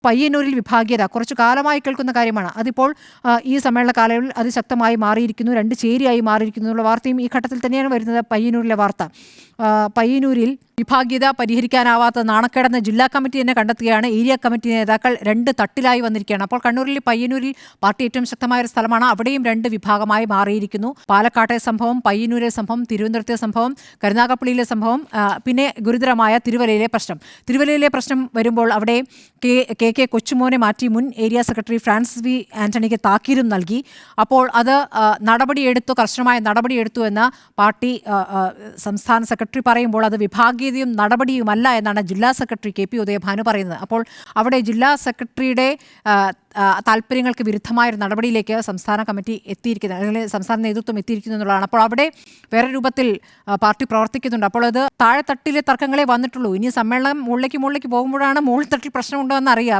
പയ്യന്നൂരിൽ വിഭാഗീയത കുറച്ചു കാലമായി കേൾക്കുന്ന കാര്യമാണ്. അതിപ്പോൾ ഈ സമ്മേളന കാലയളവിൽ അതിശക്തമായി മാറിയിരിക്കുന്നു, രണ്ട് ചേരിയായി മാറിയിരിക്കുന്നു എന്നുള്ള വാർത്തയും ഈ ഘട്ടത്തിൽ തന്നെയാണ് വരുന്നത്. പയ്യന്നൂരിലെ വാർത്ത, പയ്യന്നൂരിൽ വിഭാഗീയത പരിഹരിക്കാനാവാത്ത നാണക്കേടെന്ന് ജില്ലാ കമ്മിറ്റി തന്നെ കണ്ടെത്തുകയാണ്. ഏരിയ കമ്മിറ്റി നേതാക്കൾ രണ്ട് തട്ടിലായി വന്നിരിക്കുകയാണ്. അപ്പോൾ കണ്ണൂരിൽ പയ്യന്നൂരിൽ പാർട്ടി ഏറ്റവും ശക്തമായ ഒരു സ്ഥലമാണ്, അവിടെയും രണ്ട് വിഭാഗമായി മാറിയിരിക്കുന്നു. പാലക്കാട്ടെ സംഭവം, പയ്യന്നൂരിലെ സംഭവം, തിരുവനന്തപുരത്തെ സംഭവം, കരുനാഗപ്പള്ളിയിലെ സംഭവം, പിന്നെ ഗുരുതരമായ തിരുവല്ലയിലെ പ്രശ്നം. തിരുവല്ലയിലെ പ്രശ്നം വരുമ്പോൾ അവിടെ കെ കൊച്ചുമോനെ മാറ്റി മുൻ ഏരിയ സെക്രട്ടറി ഫ്രാൻസിസ് വി ആന്റണിക്ക് താക്കീതും നൽകി. അപ്പോൾ അത് നടപടിയെടുത്തു, കർശനമായ നടപടിയെടുത്തു എന്ന് പാർട്ടി സംസ്ഥാന സെക്രട്ടറി പറയുമ്പോൾ അത് വിഭാഗീയതയും നടപടിയുമല്ല എന്നാണ് ജില്ലാ സെക്രട്ടറി കെ പി ഉദയഭാനു പറയുന്നത്. അപ്പോൾ അവിടെ ജില്ലാ സെക്രട്ടറിയുടെ താല്പര്യങ്ങൾക്ക് വിരുദ്ധമായ ഒരു നടപടിയിലേക്ക് സംസ്ഥാന കമ്മിറ്റി എത്തിയിരിക്കുന്നത്, അല്ലെങ്കിൽ സംസ്ഥാന നേതൃത്വം എത്തിയിരിക്കുന്നു എന്നുള്ളതാണ്. അപ്പോൾ അവിടെ വേറെ രൂപത്തിൽ പാർട്ടി പ്രവർത്തിക്കുന്നുണ്ട്. അപ്പോൾ അത് താഴെത്തട്ടിലെ തർക്കങ്ങളെ വന്നിട്ടുള്ളൂ. ഇനി സമ്മേളനം മുകളിലേക്ക് പോകുമ്പോഴാണ് മുകളിൽ തട്ടിൽ പ്രശ്നമുണ്ടോ എന്നറിയാം.